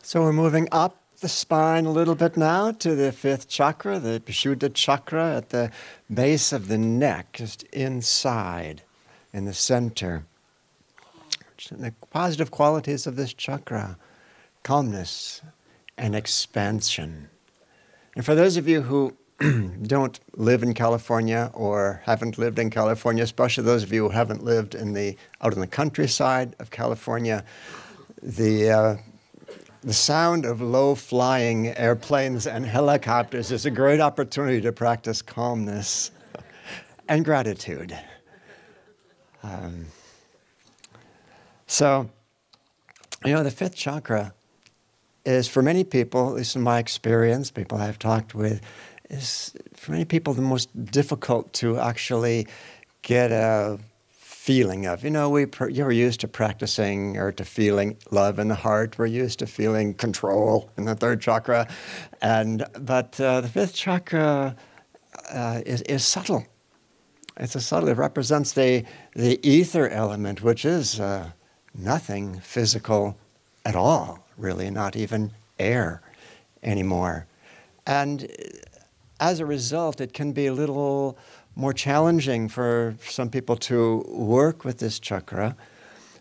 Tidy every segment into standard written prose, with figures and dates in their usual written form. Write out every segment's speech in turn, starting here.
So we're moving up the spine a little bit now to the fifth chakra, the Vishuddha chakra at the base of the neck, just inside, in the center. The positive qualities of this chakra: calmness and expansion. And for those of you who don't live in California or haven't lived in California, especially those of you who haven't lived out in the countryside of California, the sound of low-flying airplanes and helicopters is a great opportunity to practice calmness and gratitude. So, the fifth chakra is, for many people, at least in my experience, people I've talked with, is for many people the most difficult to actually get a feeling of. You're used to practicing or to feeling love in the heart. We're used to feeling control in the third chakra. But the fifth chakra is subtle. It's subtle. It represents the ether element, which is nothing physical at all, really, not even air anymore. And as a result, it can be a little more challenging for some people to work with this chakra.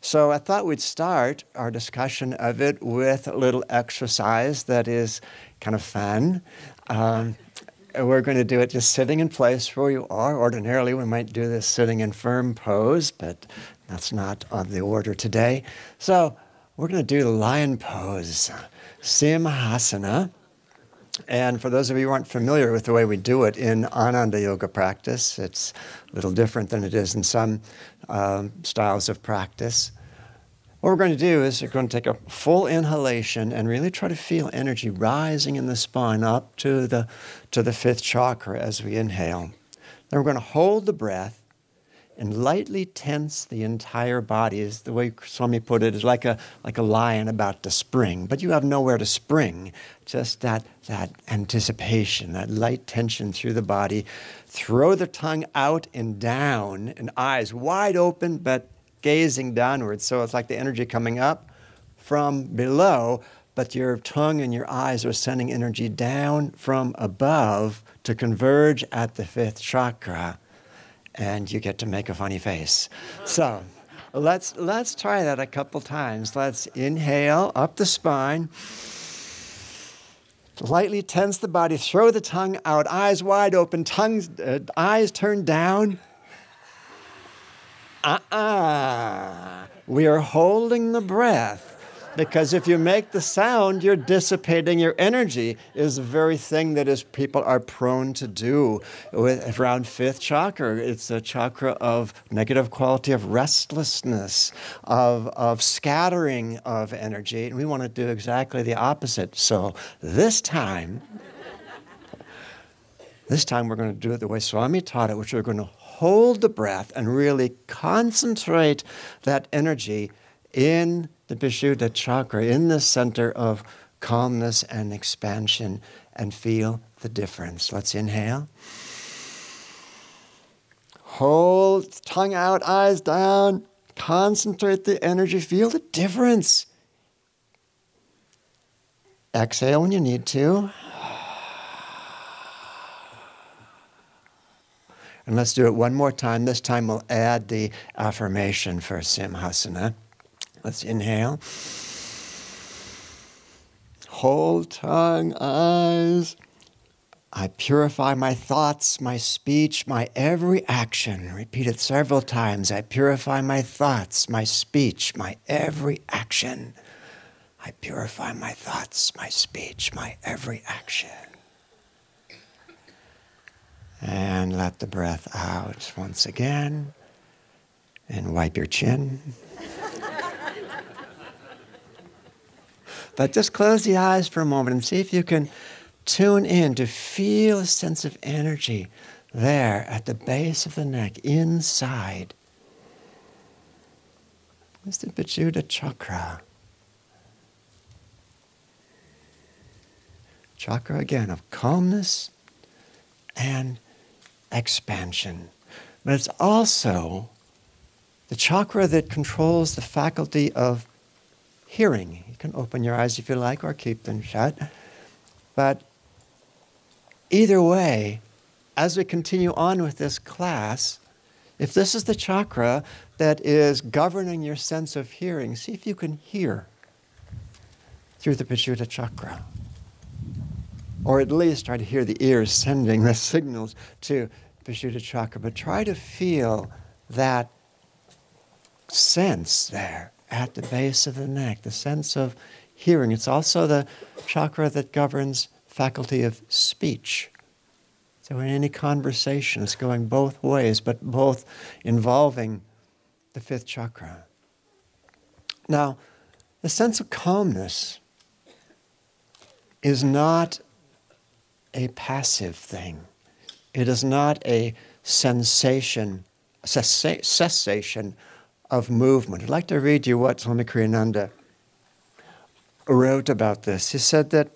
So I thought we'd start our discussion of it with a little exercise that is kind of fun. We're going to do it just sitting in place where you are. Ordinarily, we might do this sitting in firm pose, but that's not on the order today. So we're going to do the lion pose, Simhasana. And for those of you who aren't familiar with the way we do it in Ananda Yoga practice, it's a little different than it is in some styles of practice. What we're going to do is we're going to take a full inhalation and really try to feel energy rising in the spine up to the fifth chakra as we inhale. Then we're going to hold the breath and lightly tense the entire body. Is the way Swami put it, is like a lion about to spring, but you have nowhere to spring. Just that anticipation, that light tension through the body. Throw the tongue out and down, and eyes wide open, but gazing downwards. So it's like the energy coming up from below, but your tongue and your eyes are sending energy down from above to converge at the fifth chakra. And you get to make a funny face. So let's try that a couple times. Let's inhale up the spine. Lightly tense the body. Throw the tongue out. Eyes wide open. Eyes turned down. We are holding the breath. Because if you make the sound, you're dissipating your energy, is the very thing that people are prone to do around fifth chakra. It's a chakra of negative quality, of restlessness, of scattering of energy. And we want to do exactly the opposite. So this time we're going to do it the way Swami taught it, which we're going to hold the breath and really concentrate that energy in the Vishuddha chakra, in the center of calmness and expansion, and feel the difference. Let's inhale. Hold, tongue out, eyes down. Concentrate the energy. Feel the difference. Exhale when you need to. And let's do it one more time. This time we'll add the affirmation for Simhasana. Let's inhale. Hold, tongue, eyes. I purify my thoughts, my speech, my every action. Repeat it several times. I purify my thoughts, my speech, my every action. I purify my thoughts, my speech, my every action. And let the breath out once again. And wipe your chin. But just close the eyes for a moment and see if you can tune in to feel a sense of energy there at the base of the neck, inside. It's the Vishuddha chakra. Chakra, again, of calmness and expansion. But it's also the chakra that controls the faculty of hearing. You can open your eyes if you like or keep them shut. But either way, as we continue on with this class, if this is the chakra that is governing your sense of hearing, see if you can hear through the Medulla chakra. Or at least try to hear the ears sending the signals to Medulla chakra. But try to feel that sense there at the base of the neck, the sense of hearing. It's also the chakra that governs faculty of speech. So in any conversation, it's going both ways, but both involving the fifth chakra. Now, the sense of calmness is not a passive thing. It is not a cessation of movement. I'd like to read you what Swami Kriyananda wrote about this. He said that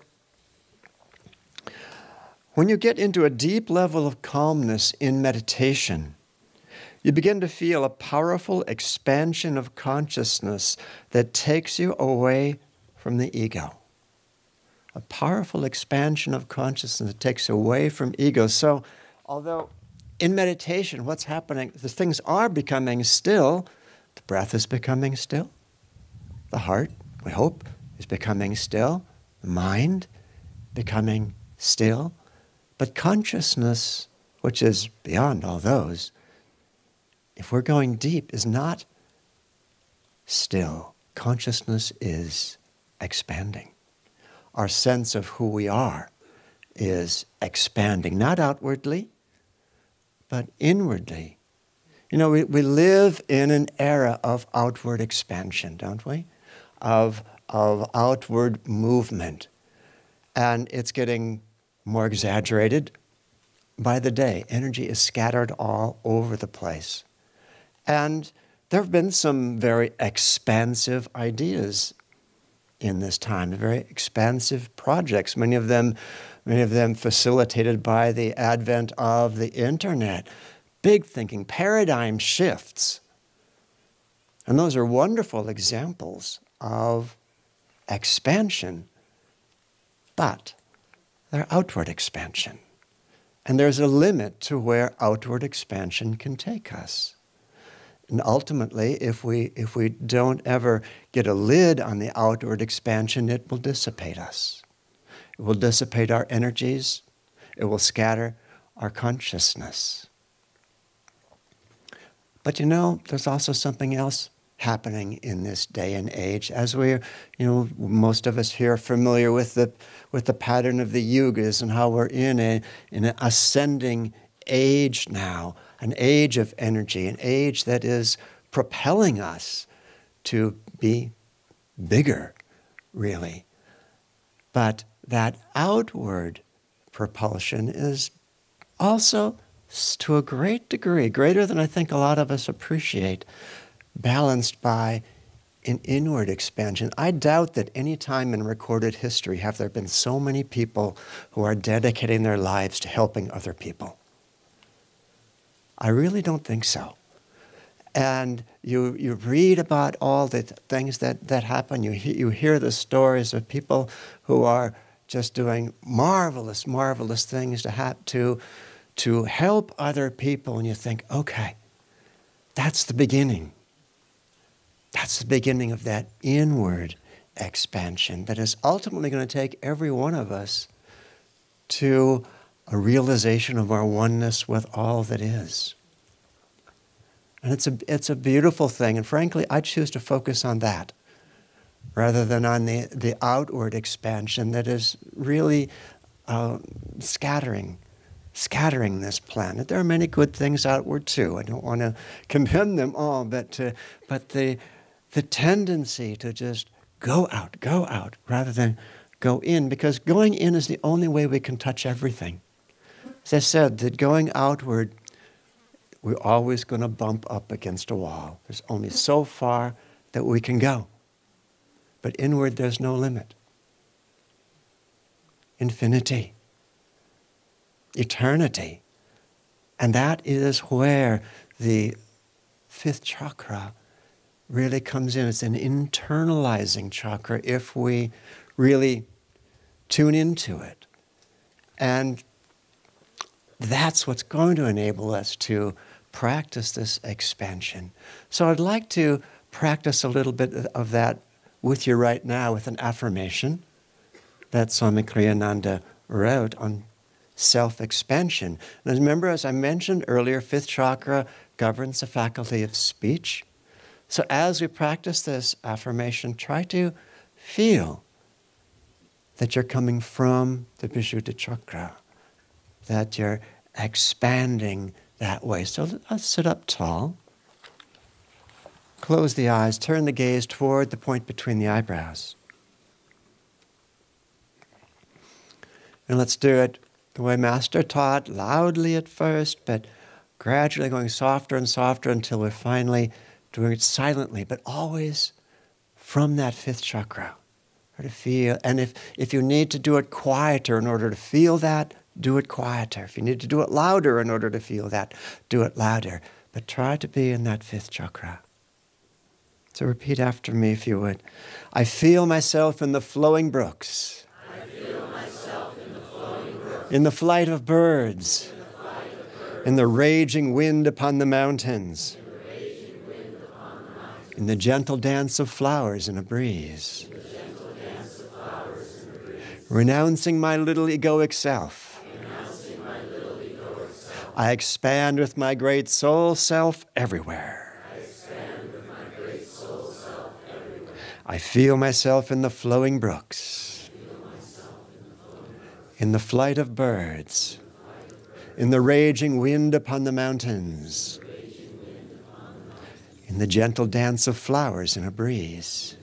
when you get into a deep level of calmness in meditation, you begin to feel a powerful expansion of consciousness that takes you away from the ego. A powerful expansion of consciousness that takes away from ego. So, although in meditation, what's happening, the things are becoming still, the breath is becoming still, the heart, we hope, is becoming still, the mind becoming still, but consciousness, which is beyond all those, if we're going deep, is not still. Consciousness is expanding. Our sense of who we are is expanding, not outwardly, but inwardly. You know, we live in an era of outward expansion, don't we? Of outward movement. And it's getting more exaggerated by the day. Energy is scattered all over the place. And there have been some very expansive ideas in this time, very expansive projects, many of them facilitated by the advent of the internet. Big thinking, paradigm shifts. And those are wonderful examples of expansion, but they're outward expansion. And there's a limit to where outward expansion can take us. And ultimately, if we don't ever get a lid on the outward expansion, it will dissipate us. It will dissipate our energies. It will scatter our consciousness. But you know, there's also something else happening in this day and age. As we're, most of us here are familiar with the pattern of the yugas and how we're in an ascending age now, an age of energy, an age that is propelling us to be bigger, really. But that outward propulsion is also, to a great degree, greater than I think a lot of us appreciate, balanced by an inward expansion. I doubt that any time in recorded history have there been so many people who are dedicating their lives to helping other people. I really don't think so. And you read about all the things that happen. You hear the stories of people who are just doing marvelous, marvelous things to help other people. And you think, okay, that's the beginning. That's the beginning of that inward expansion that is ultimately going to take every one of us to a realization of our oneness with all that is. And it's a beautiful thing. And frankly, I choose to focus on that rather than on the outward expansion that is really scattering this planet. There are many good things outward too. I don't want to condemn them all, but the tendency to just go out rather than go in, because going in is the only way we can touch everything. As I said, that going outward, we're always going to bump up against a wall. There's only so far that we can go. But inward, there's no limit. Infinity. Eternity. And that is where the fifth chakra really comes in. It's an internalizing chakra if we really tune into it. And that's what's going to enable us to practice this expansion. So I'd like to practice a little bit of that with you right now with an affirmation that Swami Kriyananda wrote on self-expansion. And remember, as I mentioned earlier, fifth chakra governs the faculty of speech. So as we practice this affirmation, try to feel that you're coming from the Vishuddha chakra, that you're expanding that way. So let's sit up tall. Close the eyes, turn the gaze toward the point between the eyebrows. And let's do it the way Master taught, loudly at first, but gradually going softer and softer until we're finally doing it silently, but always from that fifth chakra. Or to feel, and if you need to do it quieter in order to feel that, do it quieter. If you need to do it louder in order to feel that, do it louder. But try to be in that fifth chakra. So repeat after me if you would. I feel myself in the flowing brooks. I feel myself in the flowing brooks. In the flight of birds. In the flight of birds. In the raging wind upon the mountains. In the raging wind upon the mountains. In the gentle dance of flowers in a breeze. In the gentle dance of flowers in a breeze. Renouncing my little egoic self. Renouncing my little egoic self. I expand with my great soul self everywhere. I feel myself in the flowing brooks, in the flight of birds, in the raging wind upon the mountains, in the gentle dance of flowers in a breeze,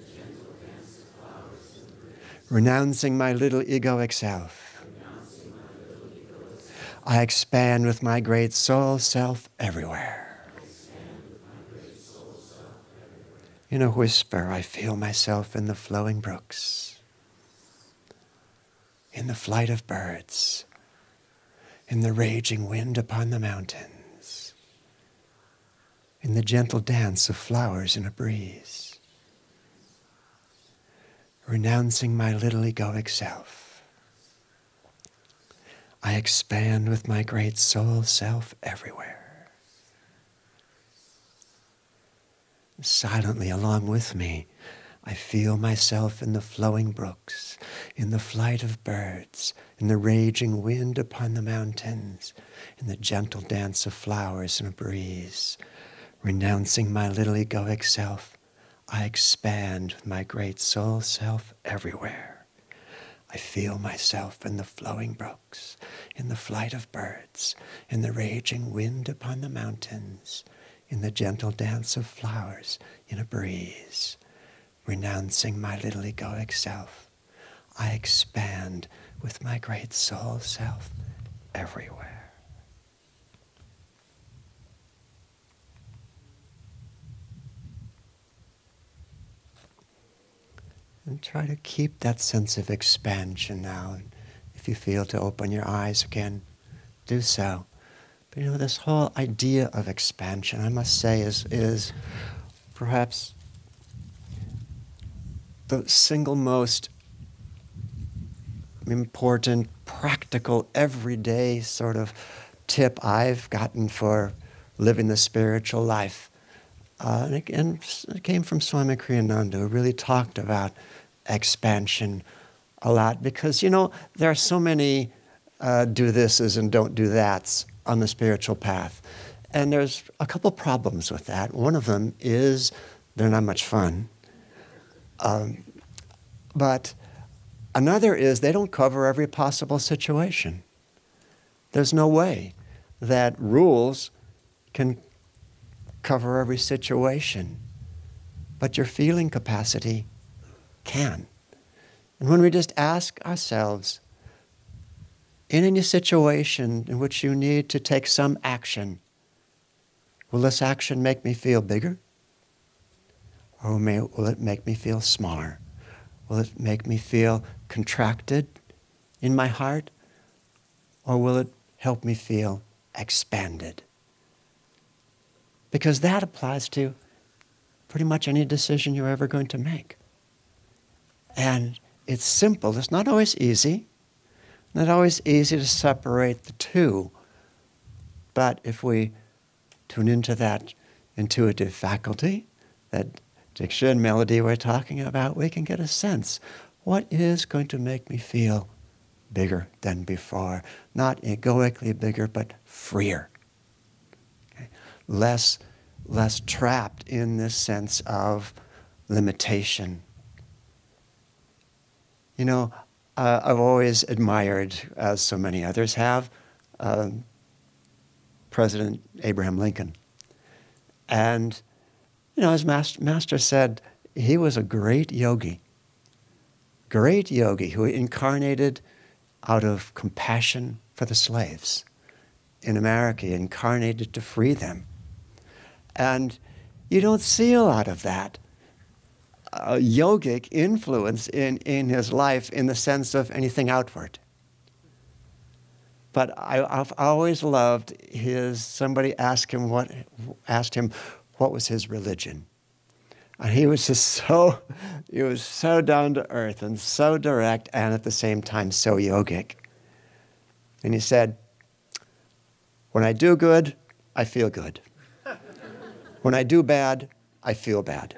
renouncing my little egoic self. I expand with my great soul self everywhere. In a whisper, I feel myself in the flowing brooks, in the flight of birds, in the raging wind upon the mountains, in the gentle dance of flowers in a breeze, renouncing my little egoic self. I expand with my great soul self everywhere. Silently along with me, I feel myself in the flowing brooks, in the flight of birds, in the raging wind upon the mountains, in the gentle dance of flowers in a breeze. Renouncing my little egoic self, I expand with my great soul self everywhere. I feel myself in the flowing brooks, in the flight of birds, in the raging wind upon the mountains, in the gentle dance of flowers in a breeze. Renouncing my little egoic self, I expand with my great soul self everywhere. And try to keep that sense of expansion now. And if you feel to open your eyes again, do so. But this whole idea of expansion, I must say, is perhaps the single most important, practical, everyday sort of tip I've gotten for living the spiritual life. And it came from Swami Kriyananda, who really talked about expansion a lot. Because, there are so many do thises and don't do that's on the spiritual path. And there's a couple problems with that. One of them is they're not much fun. But another is they don't cover every possible situation. There's no way that rules can cover every situation. But your feeling capacity can. And when we just ask ourselves, in any situation in which you need to take some action, will this action make me feel bigger? Or will it make me feel smaller? Will it make me feel contracted in my heart? Or will it help me feel expanded? Because that applies to pretty much any decision you're ever going to make. And it's simple. It's not always easy. Not always easy to separate the two. But if we tune into that intuitive faculty, that diction and melody we're talking about, we can get a sense. What is going to make me feel bigger than before? Not egoically bigger, but freer. Okay? Less trapped in this sense of limitation. You know, I've always admired, as so many others have, President Abraham Lincoln. And, you know, his master said he was a great yogi who incarnated out of compassion for the slaves in America. He incarnated to free them. And you don't see a lot of that yogic influence in his life in the sense of anything outward. But I've always loved somebody asked him what was his religion. And he was so down to earth and so direct and at the same time so yogic. And he said, when I do good, I feel good. When I do bad, I feel bad.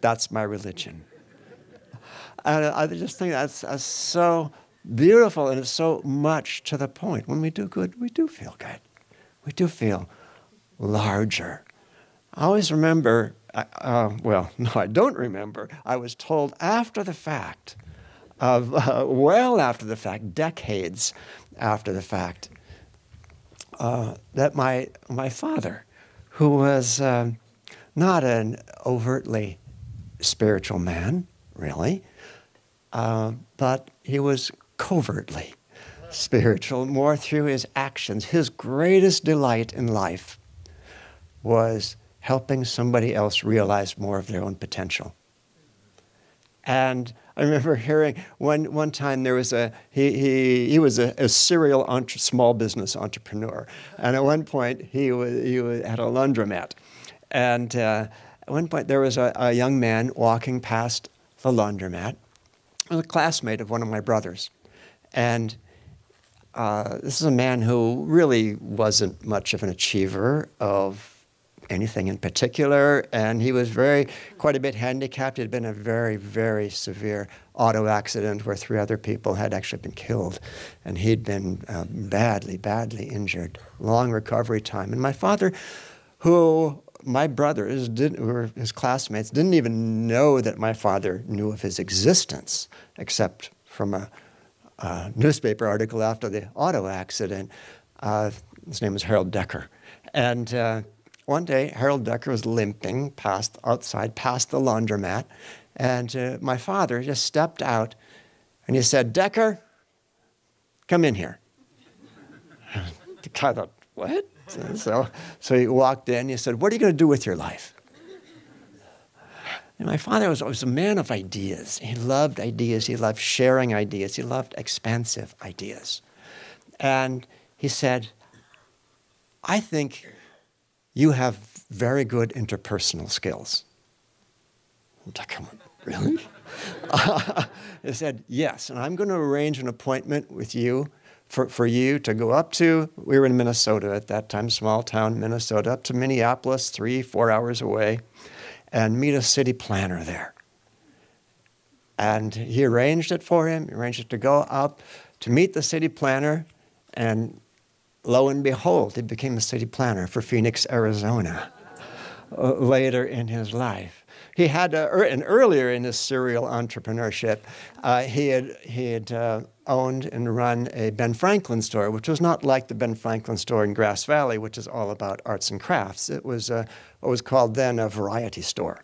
That's my religion. And I just think that's so beautiful, and it's so much to the point. When we do good, we do feel good. We do feel larger. I always remember, well, no, I don't remember. I was told after the fact, well after the fact, decades after the fact, that my father, who was not an overtly spiritual man, really, but he was covertly spiritual, more through his actions. His greatest delight in life was helping somebody else realize more of their own potential. And I remember hearing one time there was he was a serial small business entrepreneur, and at one point he had a laundromat, and at one point there was a young man walking past the laundromat, a classmate of one of my brothers, and this is a man who really wasn't much of an achiever of anything in particular, and he was quite a bit handicapped. He had been in a very, very severe auto accident where 3 other people had actually been killed, and he'd been badly, badly injured, long recovery time. And my father, who my brothers, who were his classmates, didn't even know that my father knew of his existence, except from a newspaper article after the auto accident. His name was Harold Decker. And one day, Harold Decker was limping outside past the laundromat, and my father just stepped out, and he said, "Decker, come in here." The guy thought, "What?" So he walked in, he said, "What are you going to do with your life?" And my father was a man of ideas. He loved ideas. He loved sharing ideas. He loved expansive ideas. And he said, "I think you have very good interpersonal skills." Come on, really? He said, "Yes, and I'm going to arrange an appointment with you for you to go up to," we were in Minnesota at that time, small town Minnesota, up to Minneapolis, 3-4 hours away, and meet a city planner there. And he arranged it for him. He arranged it to go up to meet the city planner, and lo and behold, he became the city planner for Phoenix, Arizona, later in his life. He had, and earlier in his serial entrepreneurship, he had owned and run a Ben Franklin store, which was not like the Ben Franklin store in Grass Valley, which is all about arts and crafts. It was what was called then a variety store,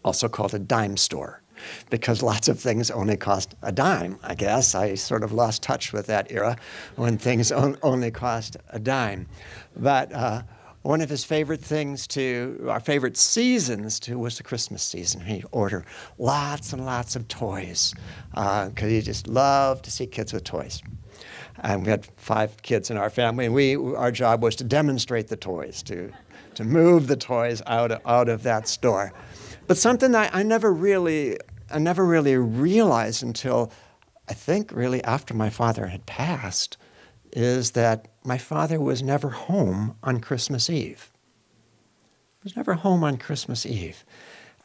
also called a dime store, because lots of things only cost a dime, I guess. I sort of lost touch with that era when things only cost a dime. But one of his favorite our favorite seasons was the Christmas season. He'd order lots and lots of toys because he just loved to see kids with toys. And we had 5 kids in our family, and our job was to demonstrate the toys to to move the toys out of that store. But something that I never really realized until I think really after my father had passed is that my father was never home on Christmas Eve. He was never home on Christmas Eve.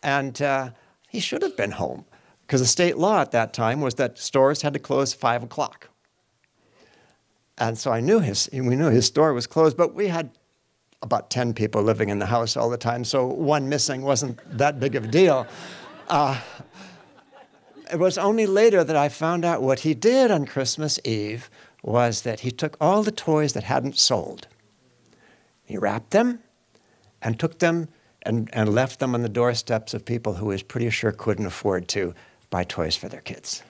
And he should have been home because the state law at that time was that stores had to close 5 o'clock. And so we knew his store was closed, but we had about 10 people living in the house all the time, so one missing wasn't that big of a deal. It was only later that I found out what he did on Christmas Eve was that he took all the toys that hadn't sold. He wrapped them and took them and left them on the doorsteps of people who he was pretty sure couldn't afford to buy toys for their kids.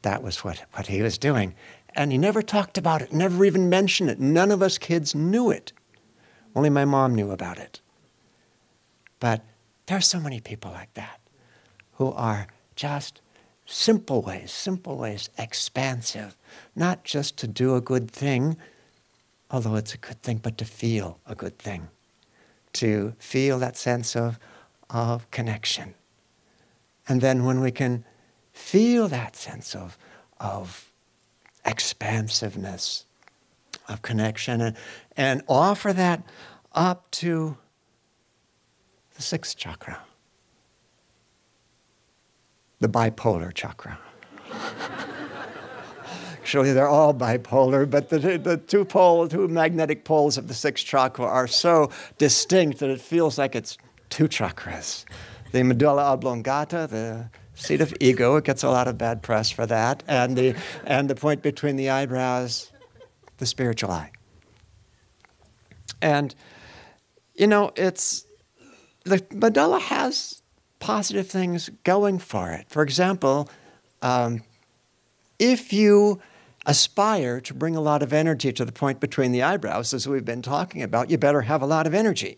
That was what he was doing. And he never talked about it, never even mentioned it. None of us kids knew it. Only my mom knew about it. But there are so many people like that who are just simple ways, expansive. Not just to do a good thing, although it's a good thing, but to feel a good thing. To feel that sense of connection. And then when we can feel that sense of expansiveness, of connection, and offer that up to the sixth chakra, the bipolar chakra. Actually, they're all bipolar, but the two magnetic poles of the sixth chakra are so distinct that it feels like it's two chakras. The medulla oblongata, the seat of ego, it gets a lot of bad press for that, and the point between the eyebrows, the spiritual eye. And, the medulla has positive things going for it. For example, if you aspire to bring a lot of energy to the point between the eyebrows, as we've been talking about, you better have a lot of energy.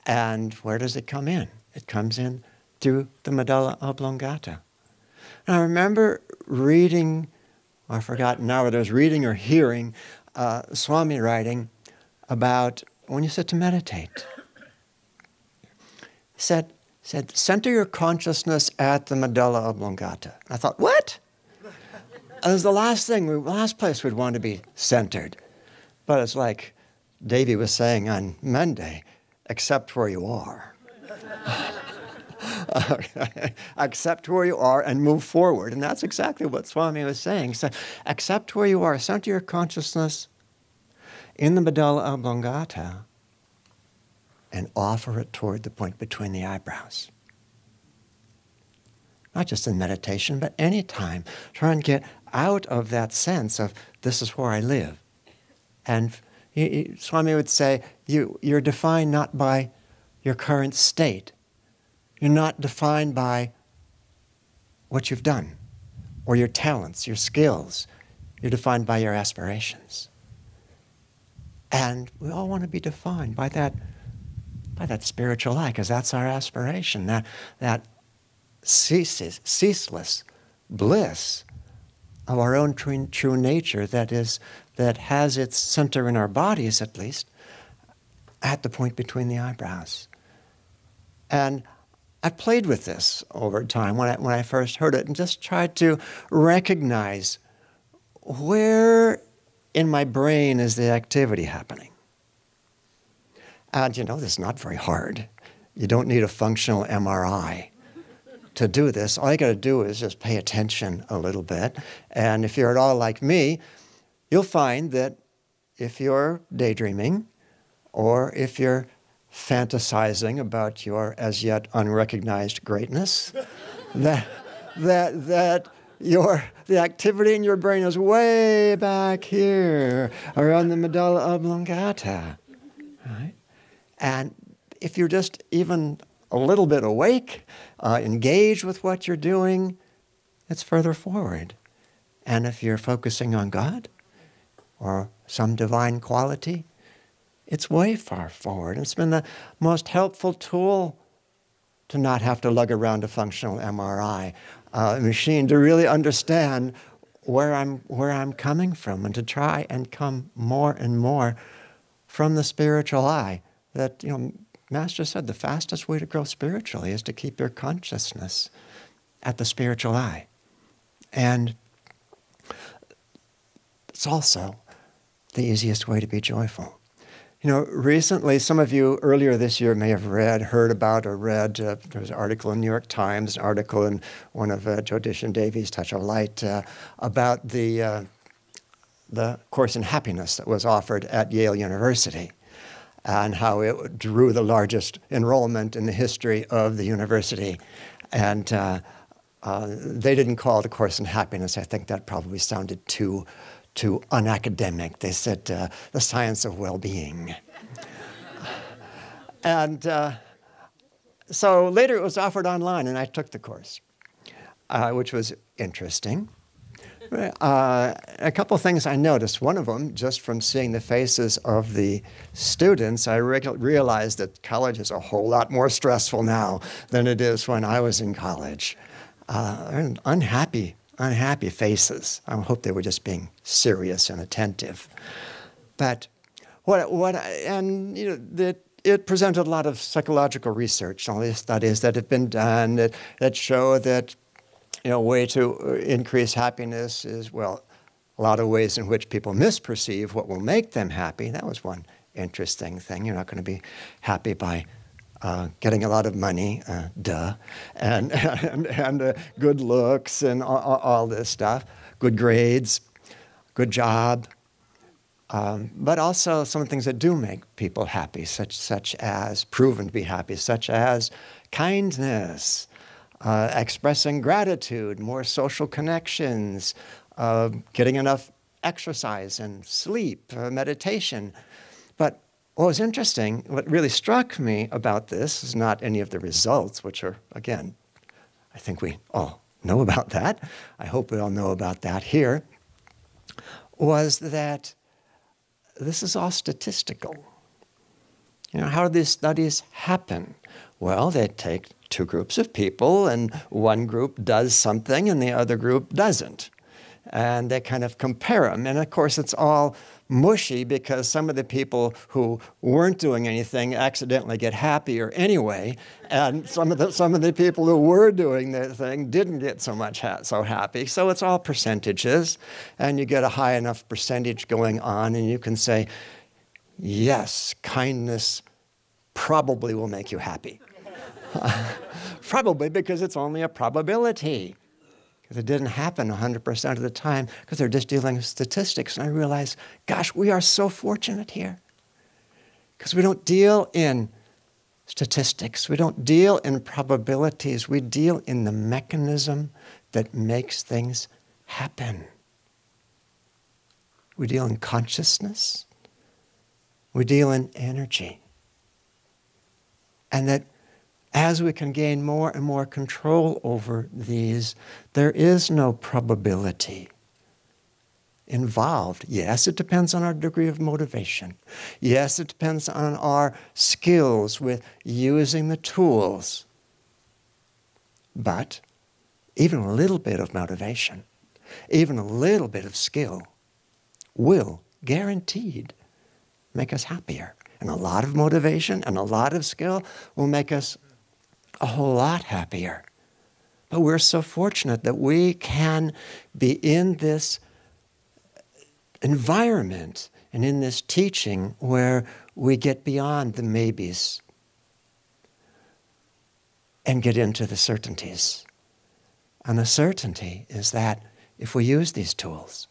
And where does it come in? It comes in through the medulla oblongata. And I remember reading, I forgot now whether it was reading or hearing, Swami writing about when you sit to meditate. He said, center your consciousness at the medulla oblongata. I thought, what? It was the last place we'd want to be centered. But it's like Davy was saying on Monday, accept where you are. Accept where you are and move forward. And that's exactly what Swami was saying. So accept where you are. Center your consciousness in the medulla oblongata and offer it toward the point between the eyebrows. Not just in meditation, but any time. Try and get out of that sense of this is where I live. And Swami would say, you're defined not by your current state. You're not defined by what you've done or your talents, your skills. You're defined by your aspirations. And we all want to be defined by that spiritual eye, because that's our aspiration, that ceaseless bliss of our own true nature that has its center in our bodies, at least, at the point between the eyebrows. And I've played with this over time when I first heard it and just tried to recognize where in my brain is the activity happening. And this is not very hard. You don't need a functional MRI to do this. All you got to do is just pay attention a little bit. And if you're at all like me, you'll find that if you're daydreaming or if you're fantasizing about your as yet unrecognized greatness, that the activity in your brain is way back here around the medulla oblongata, right? And if you're just even a little bit awake, engaged with what you're doing, it's further forward. And if you're focusing on God or some divine quality, it's way far forward. It's been the most helpful tool to not have to lug around a functional MRI machine to really understand where I'm coming from and to try and come more and more from the spiritual eye, that, Master said the fastest way to grow spiritually is to keep your consciousness at the spiritual eye. And it's also the easiest way to be joyful. Recently, some of you earlier this year may have heard about or read, there was an article in the New York Times, an article in one of Jyotishan Devi's Touch of Light about the Course in Happiness that was offered at Yale University and how it drew the largest enrollment in the history of the university. And they didn't call it a Course in Happiness. I think that probably sounded too unacademic. They said the science of well-being. And so later it was offered online, and I took the course, which was interesting. A couple of things I noticed. One of them, just from seeing the faces of the students, I realized that college is a whole lot more stressful now than it is when I was in college. Unhappy faces. I hope they were just being serious and attentive. But it presented a lot of psychological research, all these studies that have been done that show that, a way to increase happiness is, a lot of ways in which people misperceive what will make them happy. That was one interesting thing. You're not going to be happy by getting a lot of money, and good looks and all this stuff, good grades, good job, but also some things that do make people happy, such as proven to be happy, such as kindness, expressing gratitude, more social connections, getting enough exercise and sleep, meditation. But what was interesting, what really struck me about this is not any of the results, which are, again, I think we all know about that. I hope we all know about that here, was that this is all statistical. How do these studies happen? Well, they take two groups of people, and one group does something and the other group doesn't. And they kind of compare them. And of course, it's all mushy because some of the people who weren't doing anything accidentally get happier anyway, and some of the people who were doing their thing didn't get so happy. So it's all percentages, and you get a high enough percentage going on, and you can say, yes, kindness probably will make you happy. Probably because it's only a probability. Because it didn't happen 100% of the time, because they're just dealing with statistics. And I realized, gosh, we are so fortunate here. Because we don't deal in statistics. We don't deal in probabilities. We deal in the mechanism that makes things happen. We deal in consciousness. We deal in energy. And that as we can gain more and more control over these, there is no probability involved. Yes, it depends on our degree of motivation. Yes, it depends on our skills with using the tools. But even a little bit of motivation, even a little bit of skill will guaranteed make us happier. And a lot of motivation and a lot of skill will make us a whole lot happier. But we're so fortunate that we can be in this environment and in this teaching where we get beyond the maybes and get into the certainties. And the certainty is that if we use these tools,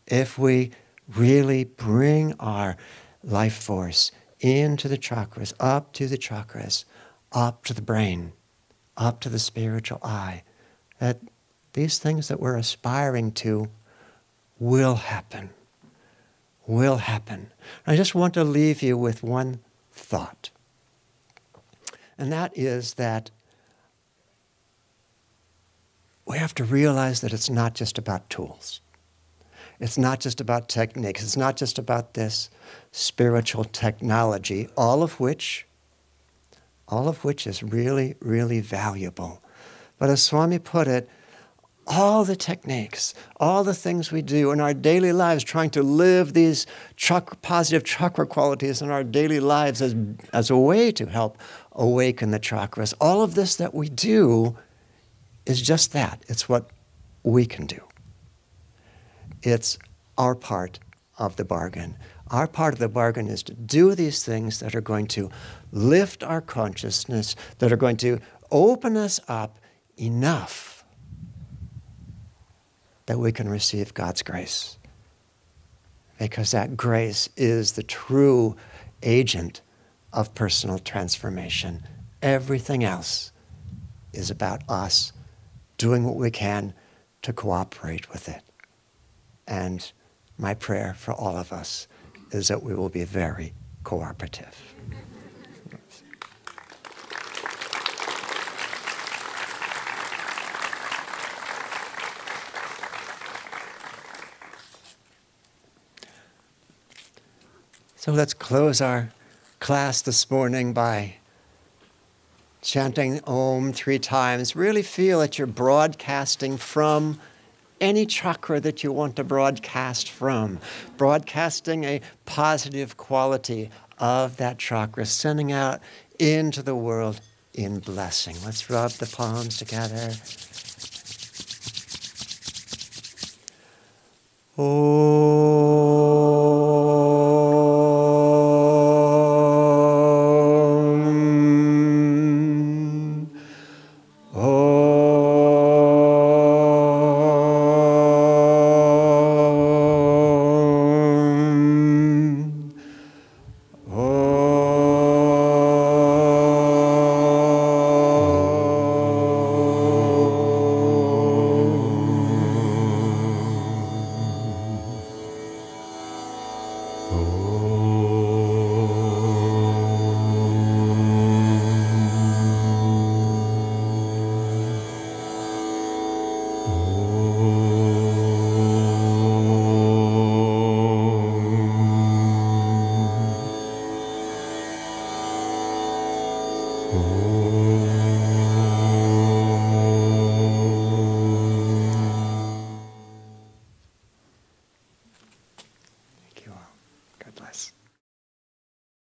if we really bring our life force into the chakras, up to the chakras, up to the brain, up to the spiritual eye, that these things that we're aspiring to will happen, will happen. I just want to leave you with one thought, and that is that we have to realize that it's not just about tools. It's not just about techniques. It's not just about this spiritual technology, all of which is really, really valuable. But as Swami put it, all the techniques, all the things we do in our daily lives, trying to live these positive chakra qualities in our daily lives as a way to help awaken the chakras. All of this that we do is just that. It's what we can do. It's our part of the bargain. Our part of the bargain is to do these things that are going to lift our consciousness, that are going to open us up enough that we can receive God's grace. Because that grace is the true agent of personal transformation. Everything else is about us doing what we can to cooperate with it. And my prayer for all of us is that we will be very cooperative. So let's close our class this morning by chanting Om 3 times. Really feel that you're broadcasting from any chakra that you want to broadcast from. Broadcasting a positive quality of that chakra, sending out into the world in blessing. Let's rub the palms together. Om.